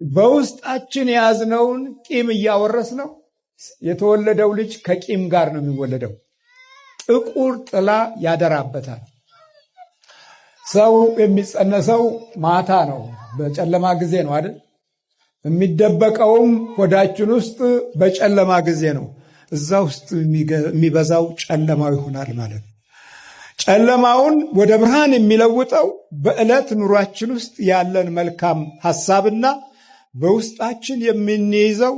በውስጣችን የያዝነውን ቂም እያወረስነው የተወለደው ልጅ ከቂም ጋር ነው የሚወለደው። ጥቁር ጥላ ያደራበታል። ሰው የሚጸነሰው ማታ ነው፣ በጨለማ ጊዜ ነው አይደል? የሚደበቀውም ሆዳችን ውስጥ በጨለማ ጊዜ ነው። እዛ ውስጥ የሚበዛው ጨለማው ይሆናል ማለት ነው። ጨለማውን ወደ ብርሃን የሚለውጠው በዕለት ኑሯችን ውስጥ ያለን መልካም ሐሳብና በውስጣችን የምንይዘው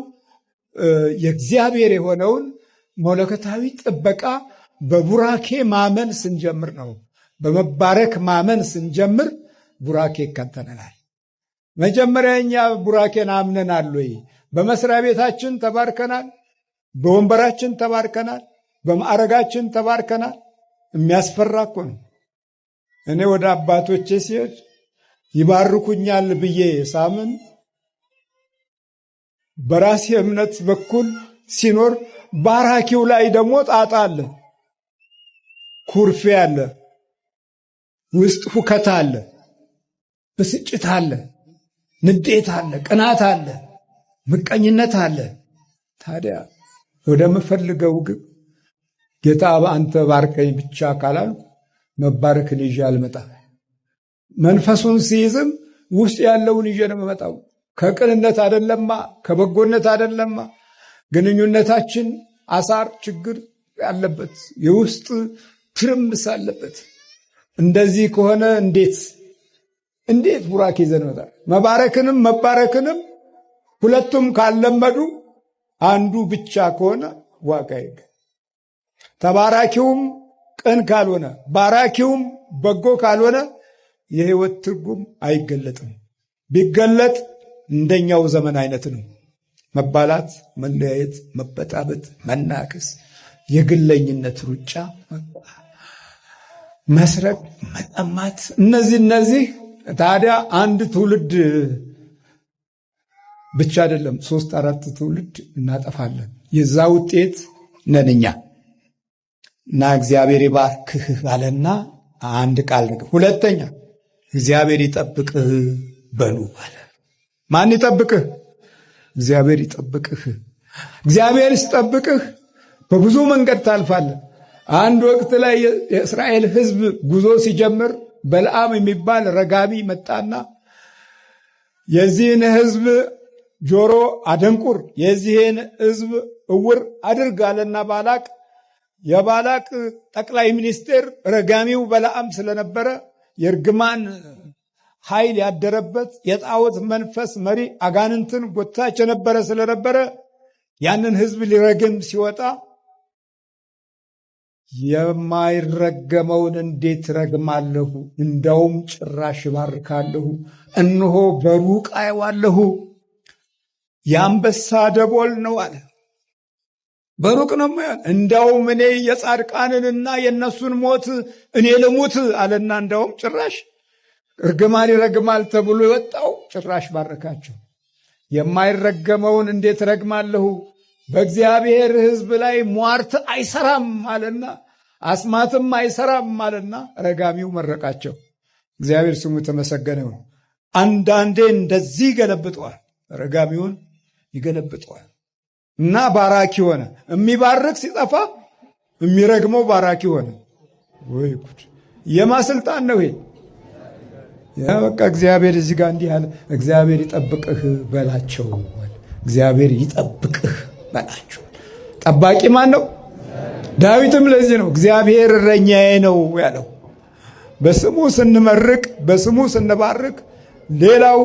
የእግዚአብሔር የሆነውን መለኮታዊ ጥበቃ በቡራኬ ማመን ስንጀምር ነው። በመባረክ ማመን ስንጀምር ቡራኬ ይከተለናል። መጀመሪያ እኛ ቡራኬን አምነናል ወይ? በመስሪያ ቤታችን ተባርከናል፣ በወንበራችን ተባርከናል፣ በማዕረጋችን ተባርከናል። የሚያስፈራ እኮ ነው። እኔ ወደ አባቶቼ ሲሄድ ይባርኩኛል ብዬ ሳምን በራሴ እምነት በኩል ሲኖር ባራኪው ላይ ደግሞ ጣጣ አለ፣ ኩርፌ አለ፣ ውስጥ ሁከት አለ፣ ብስጭት አለ፣ ንዴት አለ፣ ቅናት አለ፣ ምቀኝነት አለ። ታዲያ ወደምፈልገው ግብ ጌታ አንተ ባርከኝ ብቻ ካላልኩ መባረክን ይዤ አልመጣም። መንፈሱን ሲይዝም ውስጥ ያለውን ይዤ ነው የምመጣው። ከቅንነት አይደለማ፣ ከበጎነት አይደለማ። ግንኙነታችን አሳር ችግር ያለበት የውስጥ ትርምስ አለበት። እንደዚህ ከሆነ እንዴት ቡራኬ ይዘን መጣ? መባረክንም መባረክንም ሁለቱም ካልለመዱ አንዱ ብቻ ከሆነ ዋጋ የለም። ተባራኪውም ቅን ካልሆነ ባራኪውም በጎ ካልሆነ የህይወት ትርጉም አይገለጥም። ቢገለጥ እንደኛው ዘመን አይነት ነው። መባላት፣ መለያየት፣ መበጣበጥ፣ መናከስ፣ የግለኝነት ሩጫ፣ መስረቅ፣ መጠማት፣ እነዚህ ታዲያ አንድ ትውልድ ብቻ አይደለም 3-4 ትውልድ እናጠፋለን። የዛ ውጤት ነን እኛ። እና እግዚአብሔር ይባርክህ አለና አንድ ቃል ነገር። ሁለተኛ እግዚአብሔር ይጠብቅህ በሉ አለ። ማን ይጠብቅህ? እግዚአብሔር ይጠብቅህ። እግዚአብሔር ሲጠብቅህ በብዙ መንገድ ታልፋለህ። አንድ ወቅት ላይ የእስራኤል ሕዝብ ጉዞ ሲጀምር በለዓም የሚባል ረጋቢ መጣና የዚህን ሕዝብ ጆሮ አደንቁር፣ የዚህን ሕዝብ እውር አድርግ አለና ባላቅ የባላቅ ጠቅላይ ሚኒስቴር ረጋሚው በለዓም ስለነበረ የእርግማን ኃይል ያደረበት የጣዖት መንፈስ መሪ አጋንንትን ጎታች የነበረ ስለነበረ ያንን ሕዝብ ሊረግም ሲወጣ የማይረገመውን እንዴት ረግማለሁ? እንደውም ጭራሽ ባርካለሁ። እነሆ በሩቅ አየዋለሁ፣ የአንበሳ ደቦል ነው አለ። በሩቅ ነው ማለት እንደውም እኔ የጻድቃንንና የነሱን ሞት እኔ ልሙት አለና እንደውም ጭራሽ እርግማን ይረግማል ተብሎ የወጣው ጭራሽ ባረካቸው። የማይረገመውን እንዴት ረግማለሁ? በእግዚአብሔር ሕዝብ ላይ ሟርት አይሰራም አለና አስማትም አይሰራም አለና ረጋሚው መረቃቸው። እግዚአብሔር ስሙ የተመሰገነ ይሁን። አንዳንዴ እንደዚህ ይገለብጠዋል፣ ረጋሚውን ይገለብጠዋል እና ባራኪ ሆነ። የሚባርክ ሲጠፋ የሚረግመው ባራኪ ሆነ። ወይ ጉድ! የማስልጣን ነው ይሄ። በቃ እግዚአብሔር እዚህ ጋር እንዲህ አለ፣ እግዚአብሔር ይጠብቅህ በላቸው። እግዚአብሔር ይጠብቅህ በላቸው። ጠባቂ ማን ነው? ዳዊትም ለዚህ ነው እግዚአብሔር እረኛዬ ነው ያለው። በስሙ ስንመርቅ፣ በስሙ ስንባርክ፣ ሌላው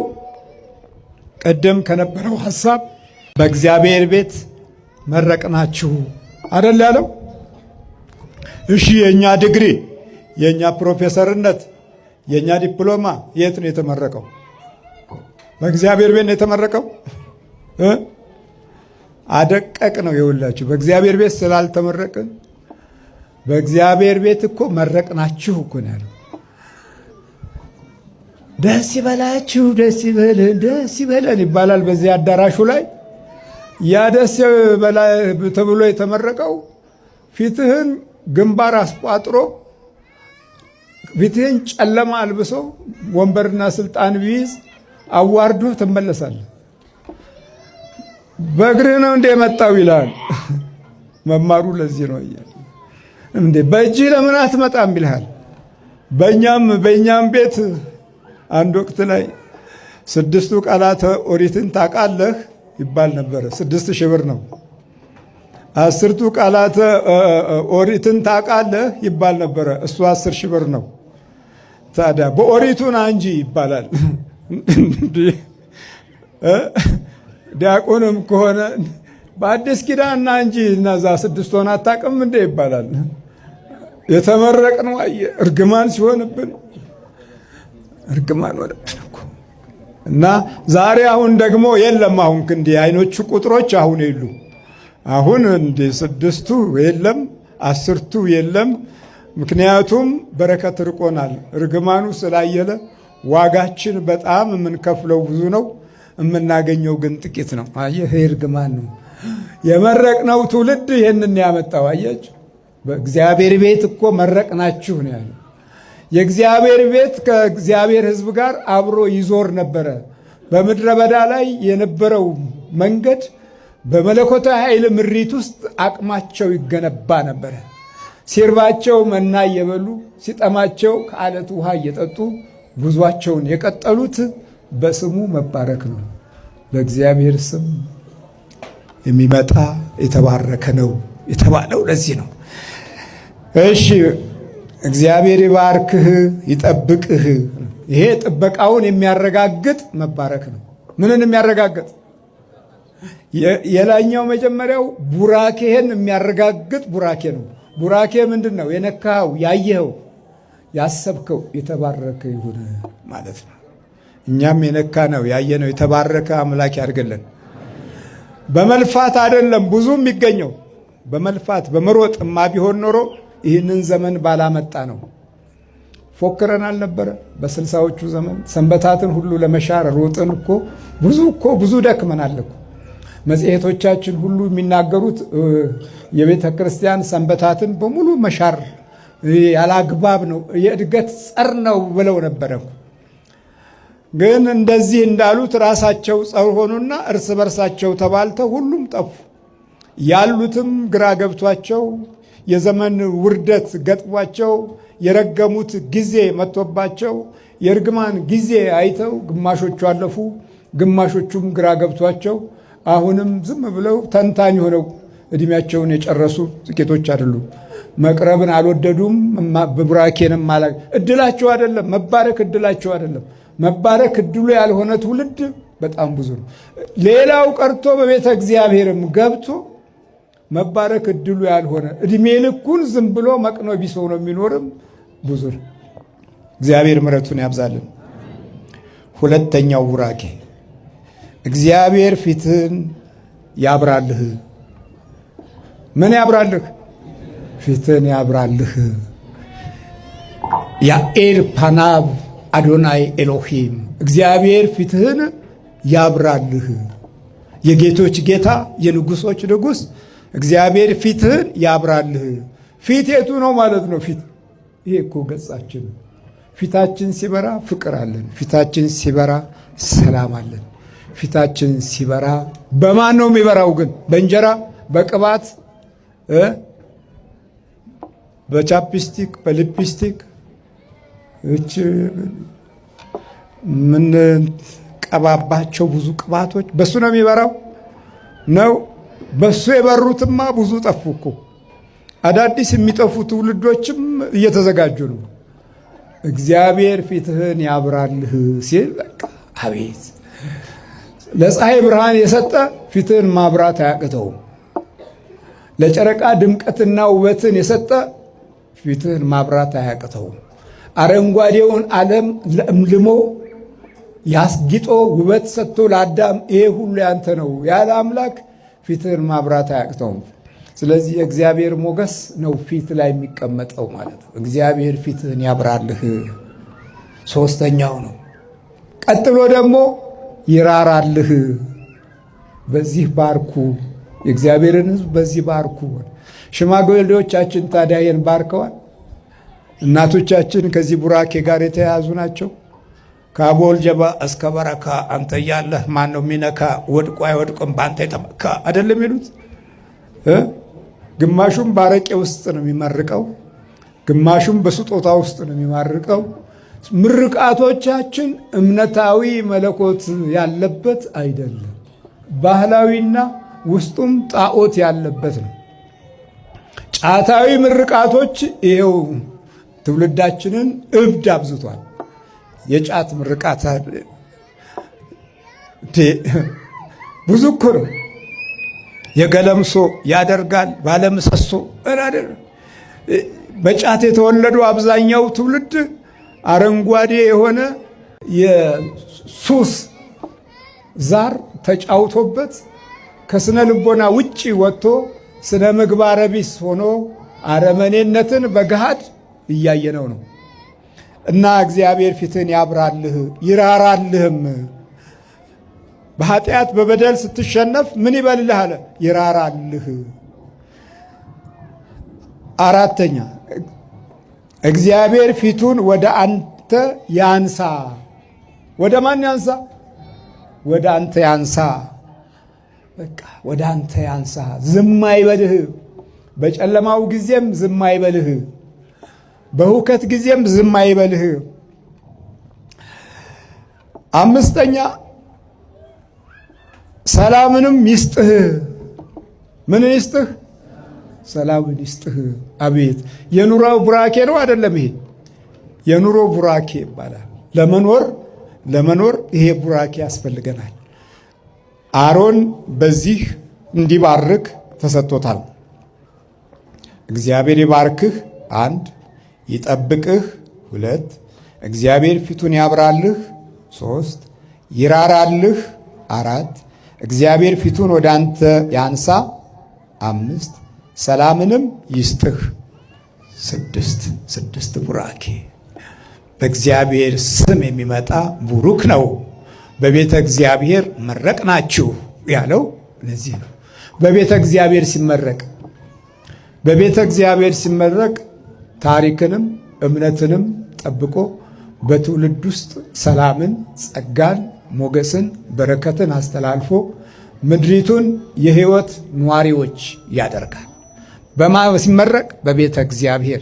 ቀደም ከነበረው ሐሳብ በእግዚአብሔር ቤት መረቅናችሁ አይደል ያለው? እሺ የኛ ዲግሪ፣ የኛ ፕሮፌሰርነት፣ የኛ ዲፕሎማ የት ነው የተመረቀው? በእግዚአብሔር ቤት ነው የተመረቀው። አደቀቅ ነው የውላችሁ። በእግዚአብሔር ቤት ስላልተመረቅን በእግዚአብሔር ቤት እኮ መረቅናችሁ እኮ ነው ያለው። ደስ ይበላችሁ፣ ደስ ይበለን፣ ደስ ይበለን ይባላል በዚህ አዳራሹ ላይ። ያ ደስ ተብሎ የተመረቀው ፊትህን ግንባር አስቋጥሮ ፊትህን ጨለማ አልብሶ ወንበርና ስልጣን ቢይዝ አዋርዶ ትመለሳለህ። በእግርህ ነው እንደ መጣው ይላል። መማሩ ለዚህ ነው እንዴ በእጅህ ለምን አትመጣም ይልሃል። በእኛም ቤት አንድ ወቅት ላይ 6ቱ ቃላተ ኦሪትን ታውቃለህ ይባል ነበር። 6000 ብር ነው። 10ቱ ቃላተ ኦሪትን ታውቃለህ ይባል ነበረ። እሱ 10,000 ብር ነው። ታዲያ በኦሪቱን አንጂ ይባላል። ዲያቆንም ከሆነ በአዲስ ኪዳንና እንጂ እነዛ 6ቱን አታውቅም እንዴ ይባላል። የተመረቅነው እርግማን ሲሆንብን እርግማን ወደብን እኮ እና ዛሬ አሁን ደግሞ የለም። አሁን እንዲህ አይኖቹ ቁጥሮች አሁን የሉ። አሁን እንዲህ 6ቱ የለም፣ 10ቱ የለም። ምክንያቱም በረከት ርቆናል። እርግማኑ ስላየለ ዋጋችን በጣም የምንከፍለው ብዙ ነው፣ የምናገኘው ግን ጥቂት ነው። አየህ፣ እርግማን ነው። የመረቅነው ትውልድ ይህንን ያመጣው አያችሁ። በእግዚአብሔር ቤት እኮ መረቅናችሁ ነው ያለው። የእግዚአብሔር ቤት ከእግዚአብሔር ሕዝብ ጋር አብሮ ይዞር ነበረ። በምድረ በዳ ላይ የነበረው መንገድ በመለኮታዊ ኃይል ምሪት ውስጥ አቅማቸው ይገነባ ነበረ። ሲርባቸው መና እየበሉ ሲጠማቸው ከአለት ውሃ እየጠጡ ጉዟቸውን የቀጠሉት በስሙ መባረክ ነው። በእግዚአብሔር ስም የሚመጣ የተባረከ ነው የተባለው ለዚህ ነው። እሺ እግዚአብሔር ይባርክህ ይጠብቅህ። ይሄ ጥበቃውን የሚያረጋግጥ መባረክ ነው። ምንን የሚያረጋግጥ? የላኛው መጀመሪያው ቡራኬህን የሚያረጋግጥ ቡራኬ ነው። ቡራኬ ምንድን ነው? የነካኸው፣ ያየኸው፣ ያሰብከው የተባረከ ይሁን ማለት ነው። እኛም የነካ ነው ያየነው የተባረከ አምላክ ያድርግልን። በመልፋት አይደለም ብዙ የሚገኘው፣ በመልፋት በመሮጥማ ቢሆን ኖሮ ይህንን ዘመን ባላመጣ ነው። ፎክረን አልነበረ? በ60ዎቹ ዘመን ሰንበታትን ሁሉ ለመሻር ሮጥን እኮ ብዙ ደክመናል እኮ። መጽሔቶቻችን ሁሉ የሚናገሩት የቤተ ክርስቲያን ሰንበታትን በሙሉ መሻር ያላግባብ ነው፣ የእድገት ጸር ነው ብለው ነበረ። ግን እንደዚህ እንዳሉት ራሳቸው ጸር ሆኑና እርስ በርሳቸው ተባልተው ሁሉም ጠፉ። ያሉትም ግራ ገብቷቸው የዘመን ውርደት ገጥሟቸው የረገሙት ጊዜ መጥቶባቸው የእርግማን ጊዜ አይተው ግማሾቹ አለፉ፣ ግማሾቹም ግራ ገብቷቸው አሁንም ዝም ብለው ተንታኝ ሆነው እድሜያቸውን የጨረሱ ጥቂቶች አይደሉም። መቅረብን አልወደዱም። በቡራኬንም እድላቸው አይደለም መባረክ፣ እድላቸው አይደለም መባረክ። እድሉ ያልሆነ ትውልድ በጣም ብዙ ነው። ሌላው ቀርቶ በቤተ እግዚአብሔርም ገብቶ መባረክ እድሉ ያልሆነ እድሜ ልኩን ዝም ብሎ መቅኖ ቢሶ ነው የሚኖርም ብዙ ነው። እግዚአብሔር ምሕረቱን ያብዛልን። ሁለተኛው ቡራኬ እግዚአብሔር ፊትን ያብራልህ። ምን ያብራልህ? ፊትን ያብራልህ። ያኤል ፓናብ አዶናይ ኤሎሂም፣ እግዚአብሔር ፊትህን ያብራልህ። የጌቶች ጌታ የንጉሶች ንጉሥ እግዚአብሔር ፊትህን ያብራልህ። ፊት የቱ ነው ማለት ነው? ፊት ይሄ እኮ ገጻችን። ፊታችን ሲበራ ፍቅር አለን። ፊታችን ሲበራ ሰላም አለን። ፊታችን ሲበራ በማን ነው የሚበራው ግን? በእንጀራ በቅባት በቻፕስቲክ በሊፕስቲክ ምን ቀባባቸው ብዙ ቅባቶች በሱ ነው የሚበራው ነው? በሱ የበሩትማ ብዙ ጠፉ እኮ። አዳዲስ የሚጠፉ ትውልዶችም እየተዘጋጁ ነው። እግዚአብሔር ፊትህን ያብራልህ ሲል በቃ አቤት! ለፀሐይ ብርሃን የሰጠ ፊትህን ማብራት አያቅተውም። ለጨረቃ ድምቀትና ውበትን የሰጠ ፊትህን ማብራት አያቅተውም። አረንጓዴውን ዓለም ለምልሞ ያስጊጦ ውበት ሰጥቶ ለአዳም ይሄ ሁሉ ያንተ ነው ያለ አምላክ ፊትህን ማብራት አያቅተውም። ስለዚህ የእግዚአብሔር ሞገስ ነው ፊት ላይ የሚቀመጠው ማለት ነው። እግዚአብሔር ፊትህን ያብራልህ ሶስተኛው ነው። ቀጥሎ ደግሞ ይራራልህ። በዚህ ባርኩ፣ የእግዚአብሔርን ሕዝብ በዚህ ባርኩ። ሽማግሌዎቻችን ታዲያ ይህን ባርከዋል። እናቶቻችን ከዚህ ቡራኬ ጋር የተያያዙ ናቸው። ከአቦል ጀባ እስከ በረካ አንተ እያለህ ማን ነው የሚነካ? ወድቆ አይወድቅም በአንተ የተመካ አይደለም የሚሉት። ግማሹም ባረቄ ውስጥ ነው የሚመርቀው፣ ግማሹም በስጦታ ውስጥ ነው የሚማርቀው። ምርቃቶቻችን እምነታዊ መለኮት ያለበት አይደለም፣ ባህላዊና ውስጡም ጣዖት ያለበት ነው። ጫታዊ ምርቃቶች ይኸው ትውልዳችንን እብድ አብዝቷል። የጫት ምርቃት ብዙ እኮ ነው። የገለምሶ ያደርጋል ባለምሰሶ አይደል? በጫት የተወለዱ አብዛኛው ትውልድ አረንጓዴ የሆነ የሱስ ዛር ተጫውቶበት ከስነ ልቦና ውጪ ወጥቶ ስነ ምግባረ ቢስ ሆኖ አረመኔነትን በገሃድ እያየነው ነው። እና እግዚአብሔር ፊትን ያብራልህ ይራራልህም። በኃጢአት በበደል ስትሸነፍ ምን ይበልልህ አለ? ይራራልህ። አራተኛ እግዚአብሔር ፊቱን ወደ አንተ ያንሳ። ወደ ማን ያንሳ? ወደ አንተ ያንሳ። በቃ ወደ አንተ ያንሳ። ዝም አይበልህ። በጨለማው ጊዜም ዝም አይበልህ። በሁከት ጊዜም ዝም አይበልህ። አምስተኛ ሰላምንም ይስጥህ። ምን ይስጥህ? ሰላምን ይስጥህ። አቤት የኑሮ ቡራኬ ነው አይደለም? ይሄ የኑሮ ቡራኬ ይባላል። ለመኖር ይሄ ቡራኬ ያስፈልገናል። አሮን በዚህ እንዲባርክ ተሰጥቶታል። እግዚአብሔር ይባርክህ፣ 1 ይጠብቅህ፣ 2 እግዚአብሔር ፊቱን ያብራልህ፣ 3 ይራራልህ፣ 4 እግዚአብሔር ፊቱን ወደ አንተ ያንሳ፣ 5 ሰላምንም ይስጥህ፣ 6 ቡራኬ። በእግዚአብሔር ስም የሚመጣ ቡሩክ ነው። በቤተ እግዚአብሔር መረቅናችሁ ያለው ለዚህ ነው። በቤተ እግዚአብሔር ሲመረቅ ታሪክንም እምነትንም ጠብቆ በትውልድ ውስጥ ሰላምን፣ ጸጋን፣ ሞገስን፣ በረከትን አስተላልፎ ምድሪቱን የሕይወት ኗሪዎች ያደርጋል። ሲመረቅ በቤተ እግዚአብሔር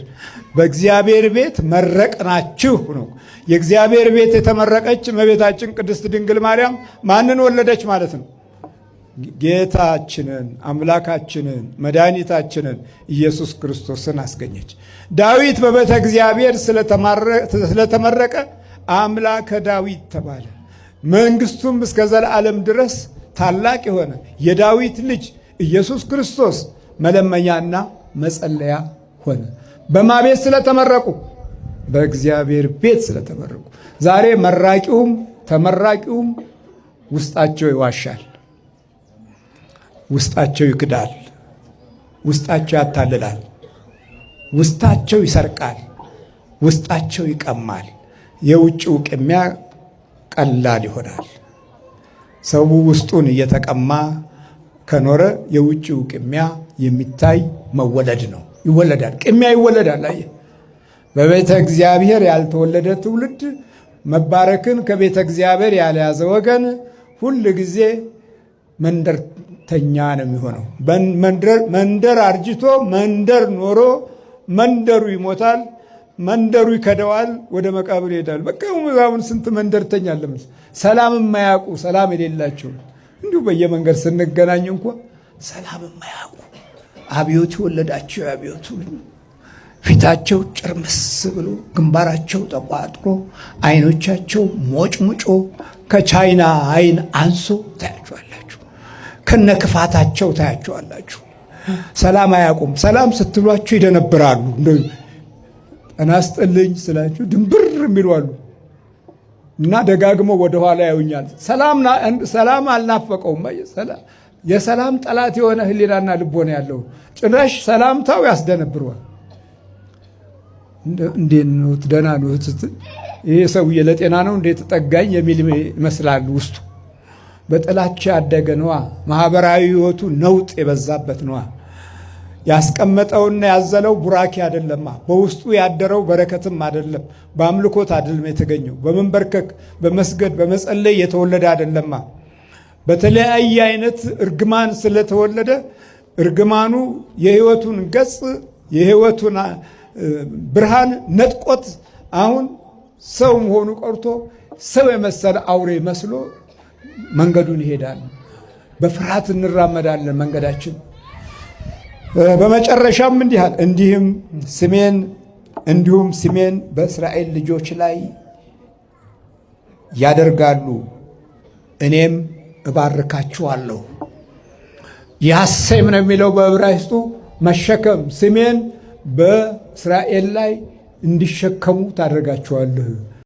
በእግዚአብሔር ቤት መረቅናችሁ ነው። የእግዚአብሔር ቤት የተመረቀች እመቤታችን ቅድስት ድንግል ማርያም ማንን ወለደች ማለት ነው? ጌታችንን አምላካችንን መድኃኒታችንን ኢየሱስ ክርስቶስን አስገኘች። ዳዊት በቤተ እግዚአብሔር ስለተመረቀ አምላከ ዳዊት ተባለ። መንግስቱም እስከ ዘላለም ድረስ ታላቅ የሆነ የዳዊት ልጅ ኢየሱስ ክርስቶስ መለመኛና መጸለያ ሆነ። በማቤት ስለተመረቁ፣ በእግዚአብሔር ቤት ስለተመረቁ። ዛሬ መራቂውም ተመራቂውም ውስጣቸው ይዋሻል፣ ውስጣቸው ይክዳል፣ ውስጣቸው ያታልላል፣ ውስጣቸው ይሰርቃል፣ ውስጣቸው ይቀማል። የውጭው ቅሚያ ቀላል ይሆናል። ሰው ውስጡን እየተቀማ ከኖረ የውጭው ቅሚያ የሚታይ መወለድ ነው። ይወለዳል፣ ቅሚያ ይወለዳል። አየህ፣ በቤተ እግዚአብሔር ያልተወለደ ትውልድ መባረክን ከቤተ እግዚአብሔር ያልያዘ ወገን ሁል ጊዜ መንደርተኛ ነው የሚሆነው። መንደር አርጅቶ መንደር ኖሮ መንደሩ ይሞታል፣ መንደሩ ይከደዋል፣ ወደ መቃብር ይሄዳል። በቃ አሁን ስንት መንደርተኛ አለ፣ ሰላም የማያውቁ ሰላም የሌላቸው እንዲሁ በየመንገድ ስንገናኝ እንኳ ሰላም የማያውቁ አብዮት የወለዳቸው አብዮቱ ፊታቸው ጭርምስ ብሎ ግንባራቸው ተቋጥሮ አይኖቻቸው ሞጭሙጮ ከቻይና አይን አንሶ ታያቸዋላችሁ። ከነ ክፋታቸው ታያቸዋላችሁ። ሰላም አያውቁም። ሰላም ስትሏቸው ይደነብራሉ። ጤና ይስጥልኝ ስላችሁ ድንብር የሚሏሉ እና ደጋግሞ ወደኋላ ያዩኛል። ሰላም አልናፈቀውም። የሰላም ጠላት የሆነ ህሊናና ልቦና ያለው ጭራሽ ሰላምታው ያስደነብረዋል። እንዴት ነው? ደህና ነው? ይሄ ሰውዬ ለጤና ነው እንዴት ጠጋኝ የሚል ይመስላል። ውስጡ በጥላቻ ያደገ ነዋ። ማህበራዊ ህይወቱ ነውጥ የበዛበት ነዋ። ያስቀመጠውና ያዘለው ቡራኬ አይደለማ። በውስጡ ያደረው በረከትም አይደለም። በአምልኮት አይደለም የተገኘው። በመንበርከክ በመስገድ በመጸለይ የተወለደ አይደለማ። በተለያየ አይነት እርግማን ስለተወለደ እርግማኑ የሕይወቱን ገጽ የሕይወቱን ብርሃን ነጥቆት አሁን ሰው መሆኑ ቀርቶ ሰው የመሰለ አውሬ መስሎ መንገዱን ይሄዳል። በፍርሃት እንራመዳለን መንገዳችን። በመጨረሻም እንዲሁም ስሜን በእስራኤል ልጆች ላይ ያደርጋሉ፣ እኔም እባርካችኋለሁ። ያሴም ነው የሚለው በዕብራይስጡ መሸከም። ስሜን በእስራኤል ላይ እንዲሸከሙ ታደርጋችኋለህ።